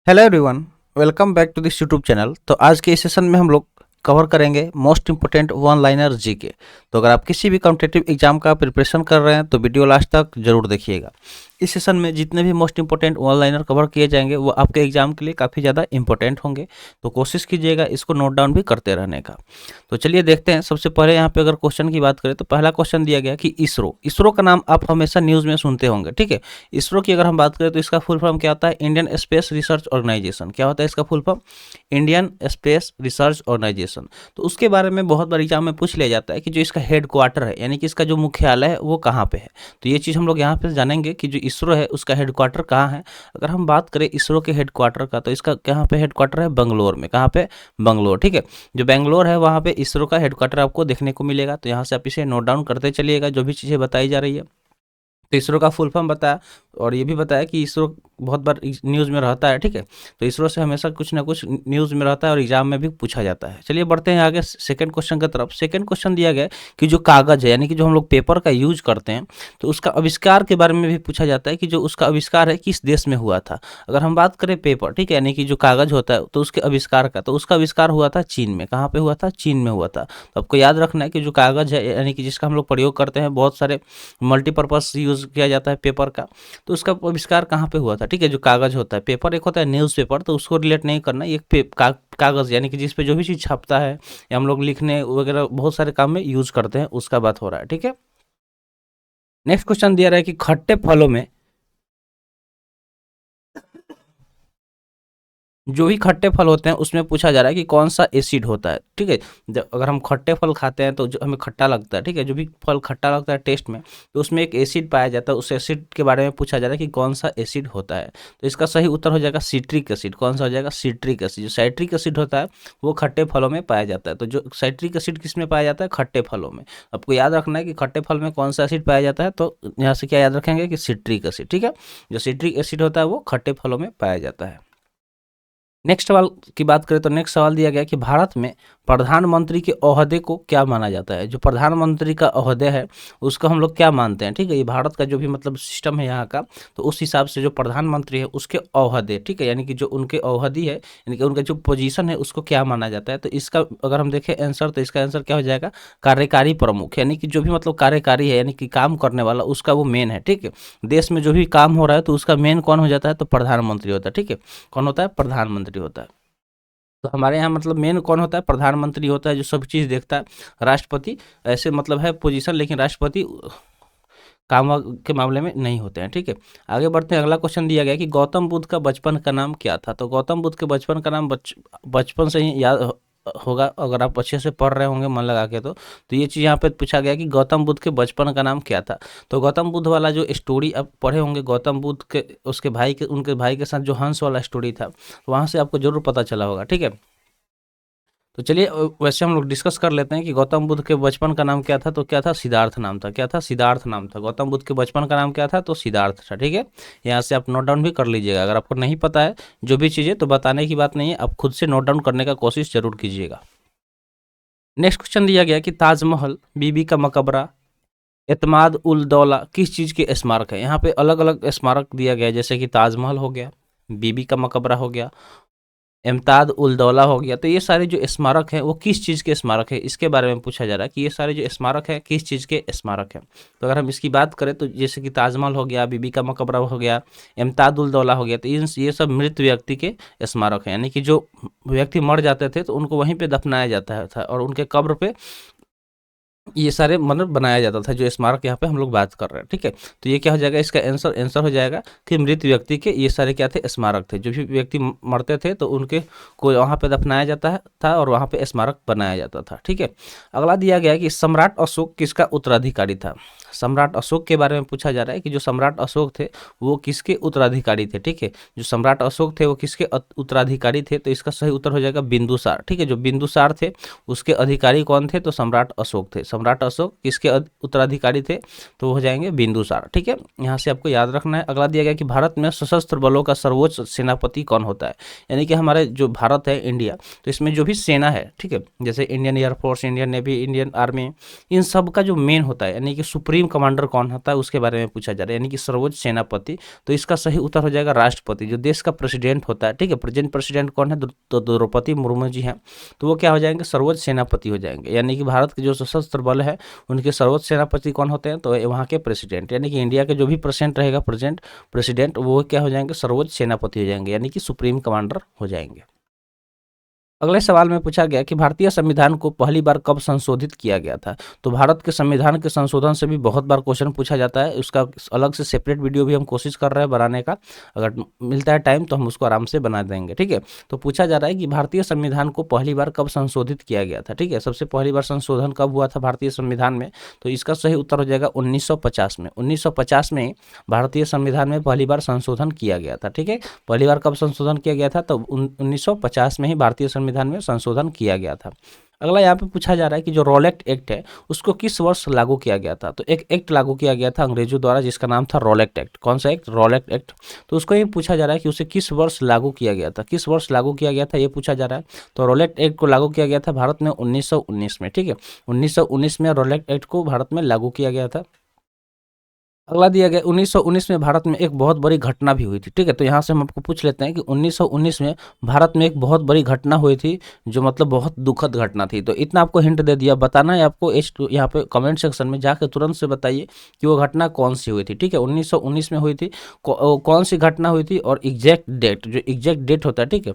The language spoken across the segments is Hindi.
Hello everyone, welcome back to this YouTube channel. तो आज के इस सेशन में हम लोग कवर करेंगे most important one liner GK. तो अगर आप किसी भी कॉम्पिटिटिव एग्जाम का प्रिपरेशन कर रहे हैं तो वीडियो लास्ट तक जरूर देखिएगा। इस सेशन में जितने भी most important one liner cover किए जाएंगे वो आपके एग्जाम के लिए काफ़ी ज़्यादा इंपॉर्टेंट होंगे, तो कोशिश कीजिएगा इसको नोट डाउन भी करते रहने का। तो चलिए देखते हैं। सबसे पहले यहाँ पे अगर क्वेश्चन की बात करें तो पहला क्वेश्चन दिया गया कि इसरो का नाम आप हमेशा न्यूज़ में सुनते होंगे, ठीक है। इसरो की अगर हम बात करें तो इसका फुल फॉर्म क्या होता है? Indian space research organisation. क्या होता है इसका full form? Indian space research organisation. तो उसके बारे में बहुत बार एग्जाम में पूछ लिया जाता है कि जो इसका हेड क्वार्टर है, यानी कि इसका जो मुख्यालय है वो कहाँ पे है। तो ये चीज़ हम लोग यहाँ पे जानेंगे कि जो इसरो है उसका हेड क्वार्टर कहाँ है। अगर हम बात करें इसरो के हेड क्वार्टर का तो इसका कहाँ पे हेड क्वार्टर है? बेंगलोर में। कहाँ पे? बेंगलोर, ठीक है। जो बेंगलोर है वहाँ पे इसरो का हेड क्वार्टर आपको देखने को मिलेगा। तो यहाँ से आप इसे नोट डाउन करते चलिएगा जो भी चीज़ें बताई जा रही है। तो इसरो का फुल फॉर्म बताया और ये भी बताया कि इसरो बहुत बार न्यूज़ में रहता है, ठीक है। तो इसरो से हमेशा कुछ ना कुछ न्यूज़ में रहता है और एग्जाम में भी पूछा जाता है। चलिए बढ़ते हैं आगे सेकंड क्वेश्चन की तरफ। सेकंड क्वेश्चन दिया गया है कि जो कागज़ है, यानी कि जो हम लोग पेपर का यूज करते हैं, तो उसका आविष्कार के बारे में भी पूछा जाता है कि जो उसका आविष्कार है किस देश में हुआ था। अगर हम बात करें पेपर, ठीक है, यानी कि जो कागज़ होता है तो उसके आविष्कार का, तो उसका आविष्कार हुआ था चीन में। कहाँ पे हुआ था? चीन में हुआ था। तो आपको याद रखना है कि जो कागज़ है, यानी कि जिसका हम लोग प्रयोग करते हैं, बहुत सारे मल्टीपर्पज़ यूज़ किया जाता है पेपर का, तो उसका आविष्कार कहाँ पे हुआ था, ठीक है। जो कागज़ होता है, पेपर एक होता है न्यूज़पेपर, तो उसको रिलेट नहीं करना। ये कागज़ यानी कि जिस पे जो भी चीज़ छपता है या हम लोग लिखने वगैरह बहुत सारे काम में यूज़ करते हैं, उसका बात हो रहा है, ठीक है। नेक्स्ट क्वेश्चन दिया रहा है कि खट्टे फलों में जो भी खट्टे फल होते हैं उसमें पूछा जा रहा है कि कौन सा एसिड होता है, ठीक है। जब अगर हम खट्टे फल खाते हैं तो जो हमें खट्टा लगता है, ठीक है, जो भी फल खट्टा लगता है टेस्ट में, तो उसमें एक एसिड पाया जाता है। उस एसिड के बारे में पूछा जा रहा है कि कौन सा एसिड होता है। तो इसका सही उत्तर हो जाएगा सिट्रिक एसिड। कौन सा हो जाएगा? Citric acid. जो साइट्रिक एसिड होता है वो खट्टे फलों में पाया जाता है। तो जो साइट्रिक एसिड किस में पाया जाता है? खट्टे फलों में। आपको याद रखना है कि खट्टे फल में कौन सा एसिड पाया जाता है, तो यहाँ से क्या याद रखेंगे कि सिट्रिक एसिड, ठीक है। जो सिट्रिक एसिड होता है वो खट्टे फलों में पाया जाता है। नेक्स्ट सवाल की बात करें तो नेक्स्ट सवाल दिया गया कि भारत में प्रधानमंत्री के ओहदे को क्या माना जाता है। जो प्रधानमंत्री का ओहदे है उसको हम लोग क्या मानते हैं, ठीक है। ये भारत का जो भी मतलब सिस्टम है यहाँ का, तो उस हिसाब से जो प्रधानमंत्री है उसके ओहदे, ठीक है, यानी कि जो उनके ओहदी है, यानी कि उनका जो पोजीशन है उसको क्या माना जाता है। तो इसका अगर हम देखें आंसर, तो इसका आंसर क्या हो जाएगा? कार्यकारी प्रमुख, यानी कि जो भी मतलब कार्यकारी है, यानी कि काम करने वाला, उसका वो मेन है, ठीक है। देश में जो भी काम हो रहा है तो उसका मेन कौन हो जाता है? तो प्रधानमंत्री होता है, ठीक है। कौन होता है? प्रधानमंत्री होता है। तो हमारे यहाँ मतलब मेन कौन होता है? प्रधानमंत्री होता है, जो सब चीज़ देखता है। राष्ट्रपति ऐसे मतलब है पोजीशन, लेकिन राष्ट्रपति काम के मामले में नहीं होते हैं, ठीक है। आगे बढ़ते हैं। अगला क्वेश्चन दिया गया कि गौतम बुद्ध का बचपन का नाम क्या था। तो गौतम बुद्ध के बचपन का नाम बचपन से ही याद होगा अगर आप अच्छे से पढ़ रहे होंगे मन लगा के। तो ये चीज़ यहाँ पे पूछा गया कि गौतम बुद्ध के बचपन का नाम क्या था। तो गौतम बुद्ध वाला जो स्टोरी आप पढ़े होंगे, गौतम बुद्ध के उसके भाई के, उनके भाई के साथ जो हंस वाला स्टोरी था, तो वहाँ से आपको जरूर पता चला होगा, ठीक है। तो चलिए वैसे हम लोग डिस्कस कर लेते हैं कि गौतम बुद्ध के बचपन का नाम क्या था। तो क्या था? सिद्धार्थ नाम था। क्या था? सिद्धार्थ नाम था। गौतम बुद्ध के बचपन का नाम क्या था? तो सिद्धार्थ था, ठीक है। यहाँ से आप नोट डाउन भी कर लीजिएगा। अगर आपको नहीं पता है जो भी चीज़ें, तो बताने की बात नहीं है, आप खुद से नोट डाउन करने का कोशिश जरूर कीजिएगा। नेक्स्ट क्वेश्चन दिया गया कि ताजमहल, बीबी का मकबरा, एतमाद उल दौला किस चीज़ के स्मारक है। यहाँ पे अलग अलग स्मारक दिया गया है, जैसे कि ताजमहल हो गया, बीबी का मकबरा हो गया, इम्ताद उल दौला हो गया। तो ये सारे जो स्मारक हैं वो किस चीज़ के स्मारक है, इसके बारे में पूछा जा रहा है कि ये सारे जो स्मारक है किस चीज़ के स्मारक हैं। तो अगर हम इसकी बात करें तो जैसे कि ताजमहल हो गया, बीबी का मकबरा हो गया, इम्ताद उल दौला हो गया, तो ये सब मृत व्यक्ति के स्मारक हैं। यानी कि जो व्यक्ति मर जाते थे तो उनको वहीं पे दफनाया जाता था और उनके कब्र पे ये सारे मतलब बनाया जाता था। जो स्मारक यहाँ पे हम लोग बात कर रहे हैं, ठीक है। तो ये क्या हो जाएगा? इसका आंसर हो जाएगा कि मृत व्यक्ति के ये सारे क्या थे? स्मारक थे। जो भी व्यक्ति मरते थे तो उनके को वहाँ पे दफनाया जाता था और वहाँ पे स्मारक बनाया जाता था, ठीक है। अगला दिया गया है कि सम्राट अशोक किसका उत्तराधिकारी था। सम्राट अशोक के बारे में पूछा जा रहा है कि जो सम्राट अशोक थे वो किसके उत्तराधिकारी थे, ठीक है। जो सम्राट अशोक थे वो किसके उत्तराधिकारी थे। तो इसका सही उत्तर हो जाएगा बिंदुसार, ठीक है। जो बिंदुसार थे उसके अधिकारी कौन थे? तो सम्राट अशोक थे। सम्राट अशोक किसके उत्तराधिकारी थे? तो हो जाएंगे बिंदुसार, ठीक है। यहाँ से आपको याद रखना है। अगला दिया गया कि भारत में सशस्त्र बलों का सर्वोच्च सेनापति कौन होता है। यानी कि हमारे जो भारत है इंडिया, तो इसमें जो भी सेना है, ठीक है, जैसे Indian air force, Indian navy, Indian army, इन सब का जो मेन होता है, यानी कि सुप्रीम सुप्रीम कमांडर कौन होता है उसके बारे में पूछा जा रहा है, यानी कि सर्वोच्च सेनापति। तो इसका सही उत्तर हो जाएगा राष्ट्रपति, जो देश का प्रेसिडेंट होता है, ठीक है। प्रेजेंट प्रेसिडेंट कौन है, तो द्रौपदी मुर्मू जी हैं, तो वो क्या हो जाएंगे, सर्वोच्च सेनापति हो जाएंगे। यानी कि भारत के जो सशस्त्र बल है उनके सर्वोच्च सेनापति कौन होते हैं, तो वहाँ के प्रेसिडेंट, यानी कि इंडिया के जो भी प्रेसिडेंट रहेगा, प्रेसिडेंट वो क्या हो जाएंगे, सर्वोच्च सेनापति हो जाएंगे, यानी कि सुप्रीम कमांडर हो जाएंगे। अगले सवाल में पूछा गया कि भारतीय संविधान को पहली बार कब संशोधित किया गया था। तो भारत के संविधान के संशोधन से भी बहुत बार क्वेश्चन पूछा जाता है, उसका अलग से सेपरेट वीडियो भी हम कोशिश कर रहे हैं बनाने का, अगर मिलता है टाइम तो हम उसको आराम से बना देंगे, ठीक है। तो पूछा जा रहा है कि भारतीय संविधान को पहली बार कब संशोधित किया गया था, ठीक है। सबसे पहली बार संशोधन कब हुआ था भारतीय संविधान में, तो इसका सही उत्तर हो जाएगा 1950 में। 1950 में भारतीय संविधान में पहली बार संशोधन किया गया था, ठीक है। पहली बार कब संशोधन किया गया था, तो 1950 में ही भारतीय संविधान में संशोधन किया गया था। अगला यहाँ पे पूछा जा रहा है कि जो रॉलेट एक्ट है उसको किस वर्ष लागू किया गया था। तो एक एक्ट लागू किया गया था अंग्रेजों द्वारा जिसका नाम था रॉलेट एक्ट। कौन सा एक्ट, रॉलेट एक्ट। तो उसको ये पूछा जा रहा है कि उसे किस वर्ष लागू किया गया था, किस वर्ष लागू किया गया था ये पूछा जा रहा है। तो रॉलेट एक्ट को लागू किया गया था भारत में 1919 में, ठीक है। 1919 में रॉलेट एक्ट को भारत में लागू किया गया था। अगला दिया गया 1919 में भारत में एक बहुत बड़ी घटना भी हुई थी, ठीक है। तो यहाँ से हम आपको पूछ लेते हैं कि 1919 में भारत में एक बहुत बड़ी घटना हुई थी जो मतलब बहुत दुखद घटना थी। तो इतना आपको हिंट दे दिया, बताना है आपको यहाँ पे कमेंट सेक्शन में जाकर तुरंत से बताइए कि वो घटना कौन सी हुई थी, ठीक है। 1919 में हुई थी, कौन सी घटना हुई थी और एग्जैक्ट डेट, जो एग्जैक्ट डेट होता है, ठीक है,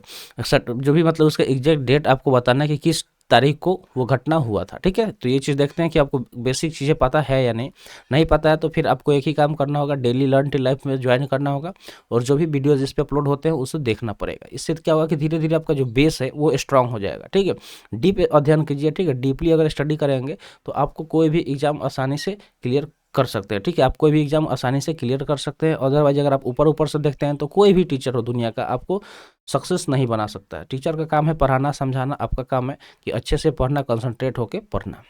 जो भी मतलब उसका एग्जैक्ट डेट आपको बताना है कि किस तारीख को वो घटना हुआ था, ठीक है। तो ये चीज़ देखते हैं कि आपको बेसिक चीज़ें पता है या नहीं। नहीं पता है तो फिर आपको एक ही काम करना होगा, डेली लर्न टिल लाइफ में ज्वाइन करना होगा और जो भी वीडियोज जिस पे अपलोड होते हैं उसे देखना पड़ेगा। इससे क्या होगा कि धीरे धीरे आपका जो बेस है वो स्ट्रांग हो जाएगा, ठीक है। डीप अध्ययन कीजिए, ठीक है। डीपली अगर स्टडी करेंगे तो आपको कोई भी एग्जाम आसानी से क्लियर कर सकते हैं, ठीक है। आप कोई भी एग्जाम आसानी से क्लियर कर सकते हैं। अदरवाइज अगर आप ऊपर ऊपर से देखते हैं तो कोई भी टीचर हो दुनिया का आपको सक्सेस नहीं बना सकता है। टीचर का काम है पढ़ाना समझाना, आपका काम है कि अच्छे से पढ़ना, कंसंट्रेट होकर पढ़ना।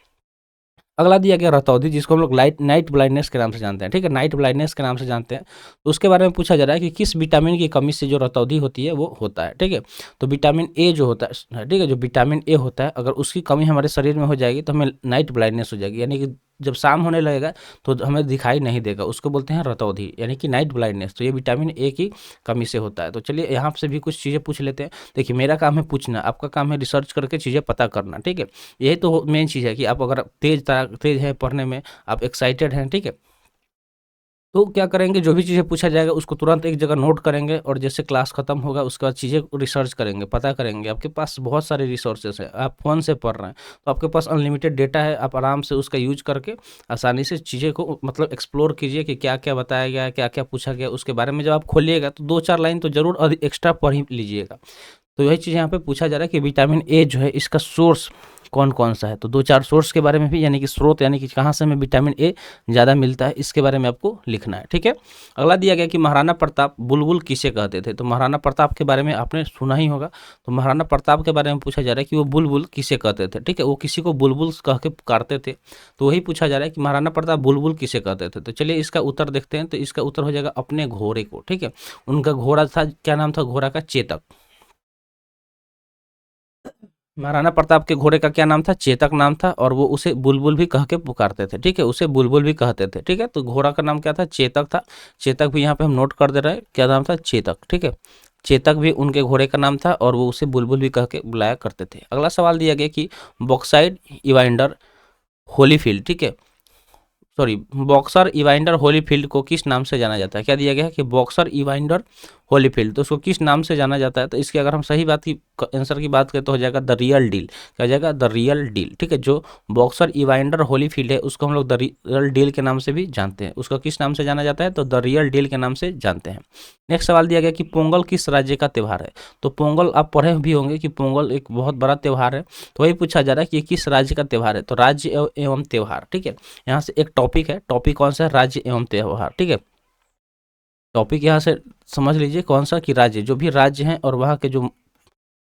अगला दिया गया रतौंधी, जिसको हम लोग नाइट ब्लाइंडनेस के नाम से जानते हैं, ठीक है। नाइट ब्लाइंडनेस के नाम से जानते हैं। तो उसके बारे में पूछा जा रहा है कि किस विटामिन की कमी से जो रतौंधी होती है वो होता है, ठीक है। तो विटामिन ए जो होता है, ठीक है, जो विटामिन ए होता है अगर उसकी कमी हमारे शरीर में हो जाएगी तो हमें नाइट ब्लाइंडनेस हो जाएगी, यानी कि जब शाम होने लगेगा तो हमें दिखाई नहीं देगा, उसको बोलते हैं रतौंधी, यानी कि नाइट ब्लाइंडनेस। तो ये विटामिन ए की कमी से होता है। तो चलिए यहाँ से भी कुछ चीज़ें पूछ लेते हैं। देखिए मेरा काम है पूछना, आपका काम है रिसर्च करके चीज़ें पता करना, ठीक है। यही तो मेन चीज़ है कि आप अगर तेज है पढ़ने में, आप एक्साइटेड हैं, ठीक है, तो क्या करेंगे, जो भी चीज़ें पूछा जाएगा उसको तुरंत एक जगह नोट करेंगे और जैसे क्लास खत्म होगा उसके बाद चीज़ें रिसर्च करेंगे, पता करेंगे। आपके पास बहुत सारे रिसोर्सेज हैं, आप फ़ोन से पढ़ रहे हैं तो आपके पास अनलिमिटेड डेटा है, आप आराम से उसका यूज करके आसानी से चीज़ें को मतलब एक्सप्लोर कीजिए कि क्या क्या बताया गया है, क्या क्या पूछा गया। उसके बारे में जब आप खोलिएगा तो 2-4 लाइन तो ज़रूर एक्स्ट्रा पढ़ ही लीजिएगा। तो यही चीज़ यहाँ पे पूछा जा रहा है कि विटामिन ए जो है इसका सोर्स कौन कौन सा है। तो 2-4 सोर्स के बारे में भी, यानी कि स्रोत, यानी कि कहाँ से हमें विटामिन ए ज़्यादा मिलता है, इसके बारे में आपको लिखना है, ठीक है। अगला दिया गया कि महाराणा प्रताप बुलबुल किसे कहते थे। तो महाराणा प्रताप के बारे में आपने सुना ही होगा। तो महाराणा प्रताप के बारे में पूछा जा रहा है कि वो बुलबुल किसे कहते थे, ठीक है। वो किसी को बुलबुल कह के पुकारते थे। तो वही पूछा जा रहा है कि महाराणा प्रताप बुलबुल किसे कहते थे। तो चलिए इसका उत्तर देखते हैं। तो इसका उत्तर हो जाएगा अपने घोड़े को, ठीक है। उनका घोड़ा था, क्या नाम था घोड़ा का, चेतक। महाराणा प्रताप के घोड़े का क्या नाम था, चेतक नाम था, और वो उसे बुलबुल भी कह के पुकारते थे, ठीक है। उसे बुलबुल भी कहते थे, ठीक है। तो घोड़ा का नाम क्या था, चेतक था। चेतक भी यहाँ पे हम नोट कर दे रहे हैं, क्या नाम था, चेतक, ठीक है। चेतक भी उनके घोड़े का नाम था और वो उसे बुलबुल भी कह के बुलाया करते थे। अगला सवाल दिया गया कि बॉक्साइट इवाइंडर होलीफील्ड, ठीक है, सॉरी, बॉक्सर इवाइंडर होलीफील्ड को किस नाम से जाना जाता है। क्या दिया गया है कि बॉक्सर इवाइंडर होलीफील्ड, तो उसको किस नाम से जाना जाता है। तो इसकी अगर हम सही बात की आंसर की बात करें तो हो जाएगा द रियल डील। क्या हो जाएगा, द रियल डील, ठीक है। जो बॉक्सर इवाइंडर होलीफील्ड है उसको हम लोग द रियल डील के नाम से भी जानते हैं। उसको किस नाम से जाना जाता है, तो द रियल डील के नाम से जानते हैं। नेक्स्ट सवाल दिया गया कि पोंगल किस राज्य का त्यौहार है। तो पोंगल आप पढ़े भी होंगे कि पोंगल एक बहुत बड़ा त्यौहार है। तो वही पूछा जा रहा है कि ये किस राज्य का त्यौहार है। तो राज्य एवं त्यौहार, ठीक है। यहाँ से एक टॉपिक है, टॉपिक कौन सा है, राज्य एवं त्यौहार, ठीक है। टॉपिक यहाँ से समझ लीजिए कौन सा, कि राज्य, जो भी राज्य हैं और वहाँ के जो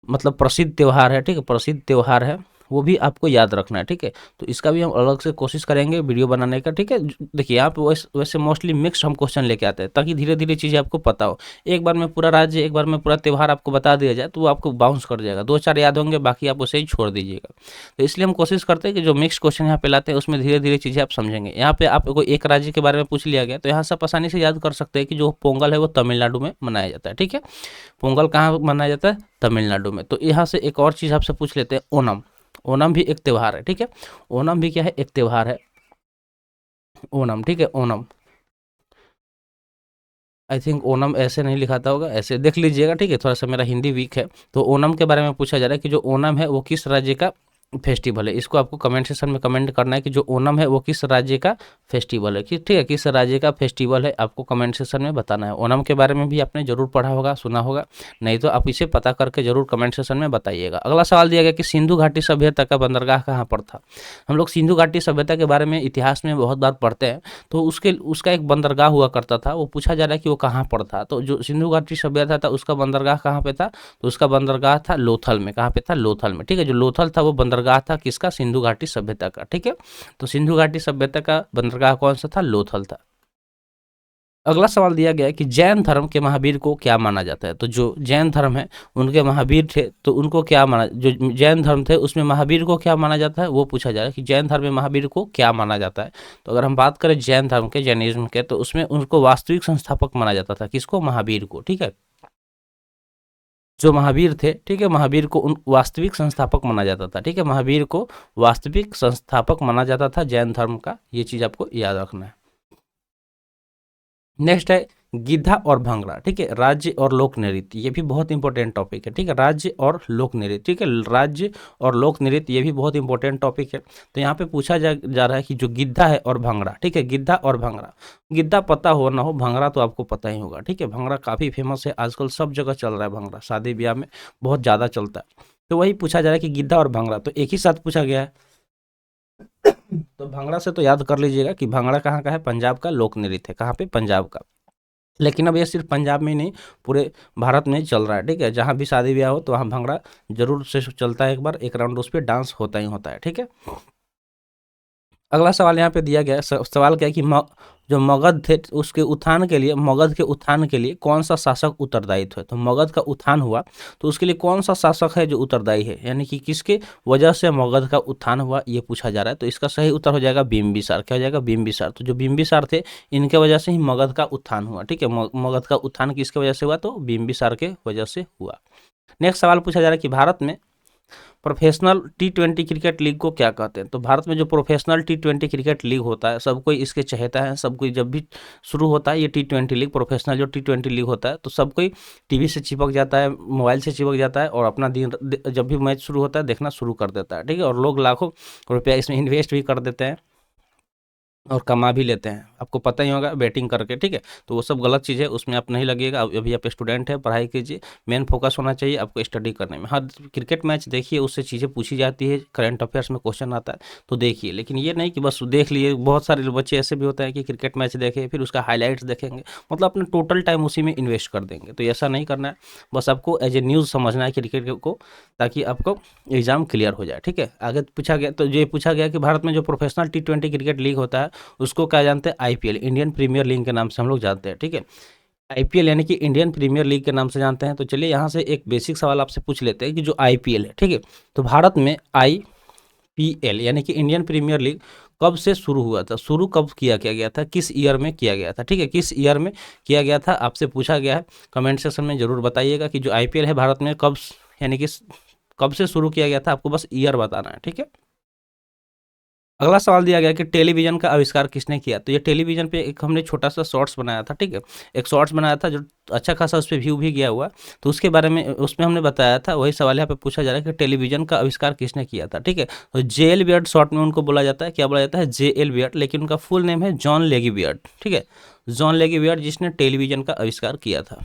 मतलब प्रसिद्ध त्यौहार है, ठीक है, प्रसिद्ध त्यौहार है वो भी आपको याद रखना है, ठीक है। तो इसका भी हम अलग से कोशिश करेंगे वीडियो बनाने का, ठीक है। देखिए यहाँ पे वैसे मोस्टली मिक्स्ड हम क्वेश्चन लेके आते हैं ताकि धीरे धीरे चीज़ें आपको पता हो। एक बार में पूरा राज्य, एक बार में पूरा त्यौहार आपको बता दिया जाए तो वो आपको बाउंस कर जाएगा, 2-4 याद होंगे, बाकी आप उसे ही छोड़ दीजिएगा। तो इसलिए हम कोशिश करते हैं कि जो मिक्स क्वेश्चन यहाँ पे लाते हैं उसमें धीरे धीरे चीज़ें आप समझेंगे। यहाँ पे आपको एक राज्य के बारे में पूछ लिया गया तो यहाँ से आप आसानी से याद कर सकते हैं कि जो पोंगल है वो तमिलनाडु में मनाया जाता है, ठीक है। पोंगल कहाँ मनाया जाता है? तमिलनाडु में। तो यहाँ से एक और चीज़ आपसे पूछ लेते हैं, ओणम। ओणम भी एक त्यौहार है, ठीक है। ओणम भी क्या है? एक त्यौहार है, ओणम, ठीक है। ओणम, आई थिंक ओणम ऐसे नहीं लिखाता होगा, ऐसे देख लीजिएगा, ठीक है। थोड़ा सा मेरा हिंदी वीक है। तो ओणम के बारे में पूछा जा रहा है कि जो ओणम है वो किस राज्य का फेस्टिवल है। इसको आपको कमेंट सेक्शन में कमेंट करना है कि जो ओणम है वो किस राज्य का फेस्टिवल है, ठीक है। किस राज्य का फेस्टिवल है आपको कमेंट सेक्शन में बताना है। ओणम के बारे में भी आपने जरूर पढ़ा होगा, सुना होगा, नहीं तो आप इसे पता करके जरूर कमेंट सेक्शन में बताइएगा। अगला सवाल दिया गया कि सिंधु घाटी सभ्यता का बंदरगाह कहाँ पर था। हम लोग सिंधु घाटी सभ्यता के बारे में इतिहास में बहुत बार पढ़ते हैं। तो उसका एक बंदरगाह हुआ करता था, वो पूछा जा रहा है कि वो कहाँ पर था। तो जो सिंधु घाटी सभ्यता था उसका बंदरगाह कहाँ पे था? तो उसका बंदरगाह था लोथल में। कहाँ पे था? लोथल में, ठीक है। जो लोथल था वो बंदरगाह था किसका? सिंधु घाटी सभ्यता का, ठीक है। तो सिंधु घाटी सभ्यता का बंदरगाह कौन सा था? लोथल था। अगला सवाल दिया गया है कि जैन धर्म के महावीर को क्या माना जाता है। तो जो जैन धर्म है उनके महावीर थे तो उनको क्या माना, जो जैन धर्म थे उसमें महावीर को क्या माना जाता है वो पूछा जा रहा है कि जैन धर्म में महावीर को क्या माना जाता है। तो अगर हम बात करें जैन धर्म के, जैनिज्म के, तो उसमें उनको वास्तविक संस्थापक माना जाता था। किसको? महावीर को, ठीक है। जो महावीर थे, ठीक है, महावीर को उन वास्तविक संस्थापक माना जाता था, ठीक है। महावीर को वास्तविक संस्थापक माना जाता था जैन धर्म का, ये चीज आपको याद रखना है। नेक्स्ट है गिद्धा और भंगड़ा, ठीक है। राज्य और लोक नृत्य, ये भी बहुत इंपॉर्टेंट टॉपिक है, ठीक है। राज्य और लोक नृत्य, ठीक है। राज्य और लोक नृत्य, ये भी बहुत इंपॉर्टेंट टॉपिक है। तो यहाँ पे पूछा जा रहा है कि जो गिद्धा है और भंगड़ा, ठीक है। गिद्धा और भंगड़ा, गिद्धा पता हो ना हो, भंगड़ा तो आपको पता ही होगा, ठीक है। भंगड़ा काफ़ी फेमस है, आजकल सब जगह चल रहा है भंगड़ा, शादी ब्याह में बहुत ज़्यादा चलता है। तो वही पूछा जा रहा है कि गिद्धा और भंगड़ा तो एक ही साथ पूछा गया है। तो भंगड़ा से तो याद कर लीजिएगा कि भंगड़ा कहाँ का है? पंजाब का लोक नृत्य है। कहाँ पे? पंजाब का। लेकिन अब ये सिर्फ पंजाब में ही नहीं, पूरे भारत में चल रहा है, ठीक है। जहाँ भी शादी ब्याह हो तो वहाँ भंगड़ा जरूर से चलता है, एक बार एक राउंड उस पर डांस होता ही होता है, ठीक है। अगला सवाल यहाँ पे दिया गया है, सवाल क्या है कि जो मगध थे उसके उत्थान के लिए, मगध के उत्थान के लिए कौन सा शासक उत्तरदायी थे। तो मगध का उत्थान हुआ तो उसके लिए कौन सा शासक है जो उत्तरदायी है, यानी कि किसके वजह से मगध का उत्थान हुआ, ये पूछा जा रहा है। तो इसका सही उत्तर हो जाएगा बिम्बिसार। क्या हो जाएगा? बिम्बिसार। तो जो बिम्बिसार थे इनके वजह से ही मगध का उत्थान हुआ, ठीक है। मगध का उत्थान किसके वजह से हुआ? तो बिम्बिसार के वजह से हुआ। नेक्स्ट सवाल पूछा जा रहा है कि भारत में प्रोफेशनल टी20 क्रिकेट लीग को क्या कहते हैं। तो भारत में जो प्रोफेशनल टी20 क्रिकेट लीग होता है, सब कोई इसके चहेता है, सब कोई जब भी शुरू होता है ये टी20 लीग, प्रोफेशनल जो टी20 लीग होता है, तो सब कोई टीवी से चिपक जाता है, मोबाइल से चिपक जाता है और अपना दिन जब भी मैच शुरू होता है देखना शुरू कर देता है, ठीक है। और लोग लाखों रुपया इसमें इन्वेस्ट भी कर देते हैं और कमा भी लेते हैं, आपको पता ही होगा, बैटिंग करके, ठीक है। तो वो सब गलत चीज़ है, उसमें आप नहीं लगिएगा। अभी आप स्टूडेंट है, पढ़ाई कीजिए, मेन फोकस होना चाहिए आपको स्टडी करने में। हाँ, क्रिकेट मैच देखिए, उससे चीज़ें पूछी जाती है, करंट अफेयर्स में क्वेश्चन आता है तो देखिए, लेकिन ये नहीं कि बस देख लिए। बहुत सारे बच्चे ऐसे भी होते हैं कि क्रिकेट मैच देखे फिर उसका हाईलाइट्स देखेंगे, मतलब अपना टोटल टाइम उसी में इन्वेस्ट कर देंगे। तो ऐसा नहीं करना है, बस आपको एज ए न्यूज़ समझना है क्रिकेट को, ताकि आपको एग्जाम क्लियर हो जाए, ठीक है। आगे पूछा गया, तो ये पूछा गया कि भारत में जो प्रोफेशनल टी20 क्रिकेट लीग होता है उसको क्या जानते हैं? आईपीएल, इंडियन प्रीमियर लीग के नाम से हम लोग जानते हैं, ठीक है। आईपीएल यानी कि इंडियन प्रीमियर लीग के नाम से जानते हैं। तो चलिए यहाँ से एक बेसिक सवाल आपसे पूछ लेते हैं कि जो आईपीएल है, ठीक है, तो भारत में आईपीएल यानी कि इंडियन प्रीमियर लीग कब से शुरू हुआ था? शुरू कब किया गया था? किस ईयर में किया गया था, ठीक है। किस ईयर में किया गया था आपसे पूछा गया है। कमेंट सेक्शन में जरूर बताइएगा कि जो आईपीएल है भारत में कब, यानी कि कब से शुरू किया गया था, आपको बस ईयर बताना है, ठीक है। अगला सवाल दिया गया कि टेलीविजन का आविष्कार किसने किया। तो ये टेलीविजन पे एक हमने छोटा सा शॉर्ट्स बनाया था, ठीक है। एक शॉर्ट्स बनाया था जो अच्छा खासा उस पर व्यू भी गया हुआ, तो उसके बारे में उसमें हमने बताया था। वही सवाल यहाँ पे पूछा जा रहा है कि टेलीविजन का आविष्कार किसने किया था, ठीक है। तो जेएल बियर्ड शॉर्ट में उनको बोला जाता है, क्या बोला जाता है? जेएल बियर्ड, लेकिन उनका फुल नेम है जॉन लेगी बियर्ड, ठीक है। जॉन लेगी बियर्ड जिसने टेलीविजन का आविष्कार किया था।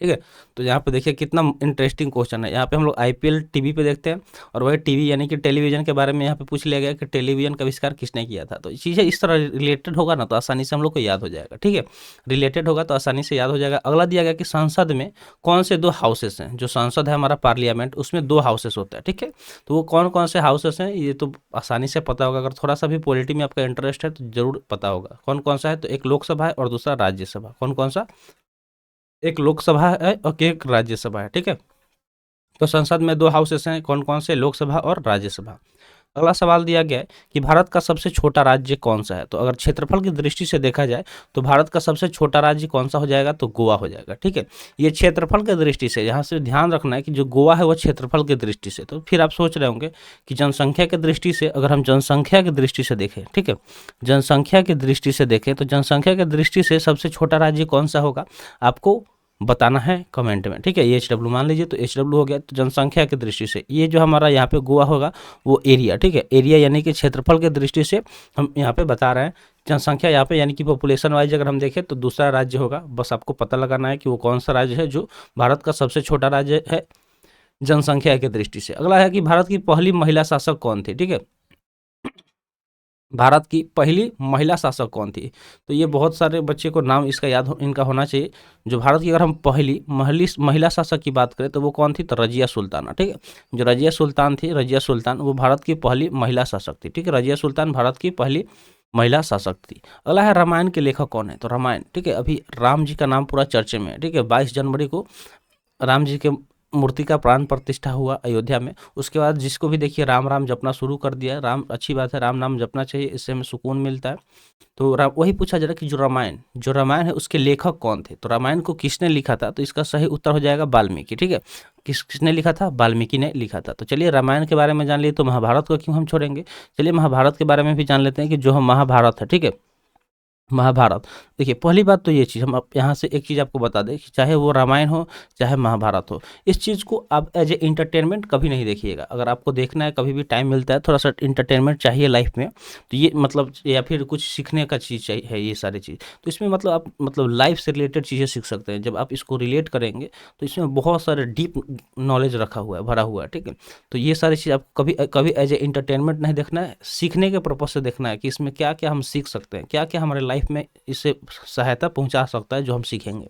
ठीक है। तो यहाँ पे देखिए कितना इंटरेस्टिंग क्वेश्चन है। यहाँ पे हम लोग आईपीएल टीवी पे देखते हैं, और वही टीवी यानी कि टेलीविजन के बारे में यहाँ पे पूछ लिया गया कि टेलीविजन का आविष्कार किसने किया था। तो चीज़ें इस तरह रिलेटेड होगा ना तो आसानी से हम लोग को याद हो जाएगा। ठीक है, रिलेटेड होगा तो आसानी से याद हो जाएगा। अगला दिया गया कि संसद में कौन से 2 हाउसेस हैं। जो संसद है हमारा पार्लियामेंट, उसमें 2 हाउसेस होता है। ठीक है, तो वो कौन कौन से हाउसेस हैं ये तो आसानी से पता होगा। अगर थोड़ा सा भी पॉलिटी में आपका इंटरेस्ट है तो जरूर पता होगा कौन कौन सा है। तो एक लोकसभा है और दूसरा राज्यसभा। कौन कौन सा? एक लोकसभा है और एक राज्यसभा है। ठीक है, तो संसद में 2 हाउसेस हैं, कौन कौन से? लोकसभा और राज्यसभा। अगला सवाल दिया गया है कि भारत का सबसे छोटा राज्य कौन सा है। तो अगर क्षेत्रफल की दृष्टि से देखा जाए तो भारत का सबसे छोटा राज्य कौन सा हो जाएगा? तो गोवा हो जाएगा। ठीक है, ये क्षेत्रफल की दृष्टि से, यहाँ से ध्यान रखना है कि जो गोवा है वो क्षेत्रफल की दृष्टि से। तो फिर आप सोच रहे होंगे कि जनसंख्या की दृष्टि से, अगर हम जनसंख्या की दृष्टि से देखें, ठीक है, जनसंख्या की दृष्टि से देखें तो जनसंख्या की दृष्टि से सबसे छोटा राज्य कौन सा होगा आपको बताना है कमेंट में। ठीक है, ये एच डब्ल्यू मान लीजिए, तो एच डब्ल्यू हो गया। तो जनसंख्या की दृष्टि से ये जो हमारा यहाँ पे गोवा होगा वो एरिया। ठीक है, एरिया यानी कि क्षेत्रफल की दृष्टि से हम यहाँ पे बता रहे हैं। जनसंख्या यहाँ पे यानी कि पॉपुलेशन वाइज अगर हम देखें तो दूसरा राज्य होगा। बस आपको पता लगाना है कि वो कौन सा राज्य है जो भारत का सबसे छोटा राज्य है जनसंख्या की दृष्टि से। अगला है कि भारत की पहली महिला शासक कौन थी। ठीक है, भारत की पहली महिला शासक कौन थी? तो ये बहुत सारे बच्चे को नाम इसका इनका होना चाहिए। जो भारत की अगर हम पहली महिला शासक की बात करें तो वो कौन थी? तो रजिया सुल्ताना। ठीक है, जो रजिया सुल्तान थी, रजिया सुल्तान, वो भारत की पहली महिला शासक थी। ठीक है, रजिया सुल्तान भारत की पहली महिला शासक थी। अगला है रामायण के लेखक कौन है? तो रामायण, ठीक है, अभी राम जी का नाम पूरा चर्चे में है। ठीक है, 22 जनवरी को राम जी के मूर्ति का प्राण प्रतिष्ठा हुआ अयोध्या में। उसके बाद जिसको भी देखिए राम राम जपना शुरू कर दिया है। राम, अच्छी बात है, राम नाम जपना चाहिए, इससे हमें सुकून मिलता है। तो वही पूछा जा रहा है कि जो रामायण है उसके लेखक कौन थे। तो रामायण को किसने लिखा था? तो इसका सही उत्तर हो जाएगा वाल्मीकि। ठीक है, किसने लिखा था? वाल्मीकि ने लिखा था। तो चलिए रामायण के बारे में जान लिए, तो महाभारत को क्यों हम छोड़ेंगे। चलिए महाभारत के बारे में भी जान लेते हैं कि जो हम महाभारत है, ठीक है, महाभारत। देखिए पहली बात तो ये चीज़ हम यहाँ से एक चीज़ आपको बता दें कि चाहे वो रामायण हो चाहे महाभारत हो, इस चीज़ को आप एज ए इंटरटेनमेंट कभी नहीं देखिएगा। अगर आपको देखना है, कभी भी टाइम मिलता है, थोड़ा सा इंटरटेनमेंट चाहिए लाइफ में, तो ये मतलब, या फिर कुछ सीखने का चीज़ चाहिए है, ये सारी चीज़, तो इसमें मतलब आप मतलब लाइफ से रिलेटेड चीज़ें सीख सकते हैं। जब आप इसको रिलेट करेंगे तो इसमें बहुत सारे डीप नॉलेज रखा हुआ है, भरा हुआ है। ठीक है, तो ये सारी चीज़ आपको कभी कभी एज ए इंटरटेनमेंट नहीं देखना है, सीखने के पर्पज से देखना है कि इसमें क्या क्या हम सीख सकते हैं, क्या क्या हमारे लाइफ में इससे सहायता पहुंचा सकता है जो हम सीखेंगे।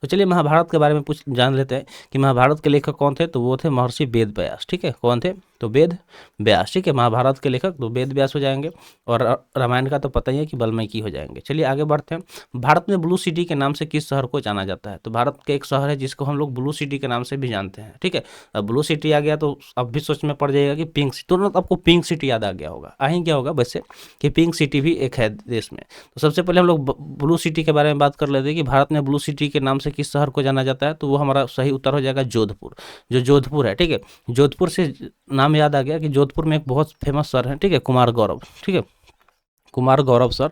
तो चलिए महाभारत के बारे में कुछ जान लेते हैं कि महाभारत के लेखक कौन थे। तो वो थे महर्षि वेद व्यास। ठीक है, कौन थे? तो वेद व्यास। ठीक है, महाभारत के लेखक तो वेद व्यास हो जाएंगे, और रामायण का तो पता ही है कि वाल्मीकि हो जाएंगे। चलिए आगे बढ़ते हैं। भारत में ब्लू सिटी के नाम से किस शहर को जाना जाता है? तो भारत के एक शहर है जिसको हम लोग ब्लू सिटी के नाम से भी जानते हैं। ठीक है, अब ब्लू सिटी आ गया तो अब भी सोच में पड़ जाएगा कि पिंक सिटी, तुरंत आपको पिंक सिटी याद आ गया होगा, आ ही गया होगा वैसे, कि पिंक सिटी भी एक है देश में। तो सबसे पहले हम लोग ब्लू सिटी के बारे में बात कर लेते हैं कि भारत में ब्लू सिटी के नाम से किस शहर को जाना जाता है। तो वो हमारा सही उत्तर हो जाएगा जोधपुर। जो जोधपुर है, ठीक है, जोधपुर से नाम याद आ गया कि जोधपुर में एक बहुत फेमस सर है, ठीक है, कुमार गौरव। ठीक है, कुमार गौरव सर,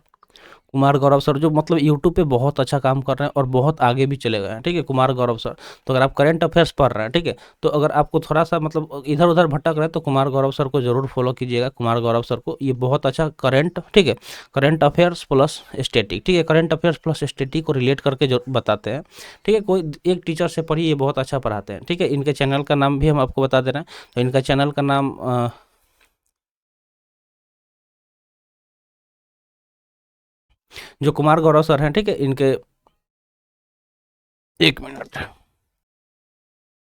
कुमार गौरव सर जो मतलब यूट्यूब पे बहुत अच्छा काम कर रहे हैं और बहुत आगे भी चले गए हैं। ठीक है, कुमार गौरव सर। तो अगर आप करंट अफेयर्स पढ़ रहे हैं, ठीक है, तो अगर आपको थोड़ा सा मतलब इधर उधर भटक रहे हैं तो कुमार गौरव सर को जरूर फॉलो कीजिएगा। कुमार गौरव सर को, ये बहुत अच्छा करंट, ठीक है, करंट अफेयर्स प्लस स्टैटिक, ठीक है, करंट अफेयर्स प्लस स्टैटिक को रिलेट करके जो बताते हैं। ठीक है, कोई एक टीचर से पढ़िए, ये बहुत अच्छा पढ़ाते हैं। ठीक है, इनके चैनल का नाम भी हम आपको बता दे रहे हैं। तो इनका चैनल का नाम जो कुमार गौरव सर हैं, ठीक है, इनके, एक मिनट,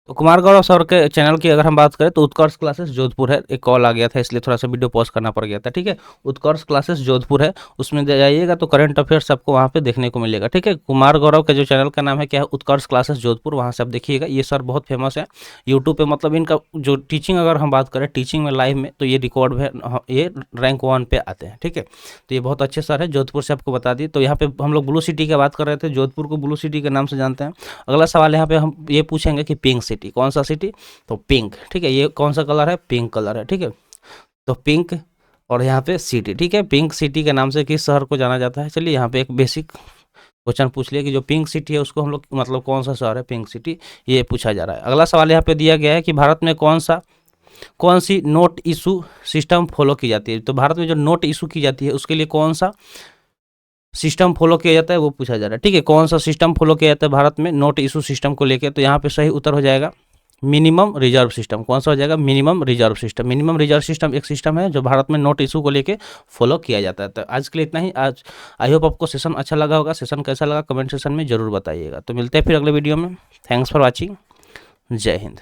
तो कुमार गौरव सर के चैनल की अगर हम बात करें तो उत्कर्ष क्लासेस जोधपुर है। एक कॉल आ गया था इसलिए थोड़ा सा वीडियो पॉज करना पड़ गया था। ठीक है, उत्कर्ष क्लासेस जोधपुर है, उसमें जाइएगा तो करंट अफेयर्स आपको वहाँ पे देखने को मिलेगा। ठीक है, कुमार गौरव का जो चैनल का नाम है क्या है? उत्कर्ष क्लासेस जोधपुर, वहाँ से आप देखिएगा। ये सर बहुत फेमस है यूट्यूब पे, मतलब इनका जो टीचिंग, अगर हम बात करें टीचिंग में लाइव में, तो ये रिकॉर्ड है, ये रैंक 1 पे आते हैं। ठीक है, तो ये बहुत अच्छे सर है, जोधपुर से आपको बता दी। तो यहाँ पे हम लोग ब्लू सिटी की बात कर रहे थे, जोधपुर को ब्लू सिटी के नाम से जानते हैं। अगला सवाल यहाँ पे हम ये पूछेंगे कि पिंक सिटी, कौन सा सिटी? तो पिंक। ठीक है, ये कौन सा कलर है? पिंक कलर है। ठीक है, तो पिंक, और यहाँ पे सिटी। ठीक है, पिंक सिटी के नाम से किस शहर को जाना जाता है? चलिए यहाँ पे एक बेसिक क्वेश्चन पूछ लिया कि जो पिंक सिटी है उसको हम लोग मतलब कौन सा शहर है पिंक सिटी, ये पूछा जा रहा है। अगला सवाल यहाँ पे दिया गया है कि भारत में कौन सी नोट इशू सिस्टम फॉलो की जाती है। तो भारत में जो नोट इशू की जाती है उसके लिए कौन सा सिस्टम फॉलो किया जाता है वो पूछा जा रहा है, ठीक है। कौन सा सिस्टम फॉलो किया जाता है भारत में नोट इशू सिस्टम को लेकर, तो यहाँ पे सही उत्तर हो जाएगा मिनिमम रिजर्व सिस्टम। कौन सा हो जाएगा? Minimum reserve system. Minimum reserve system एक सिस्टम है जो भारत में नोट इशू को लेके फॉलो किया जाता है। तो आज के लिए इतना ही। आज आई होप आपको सेशन अच्छा लगा होगा। सेशन कैसा लगा कमेंट सेशन में जरूर बताइएगा। तो मिलते हैं फिर अगले वीडियो में। Thanks for watching. जय हिंद।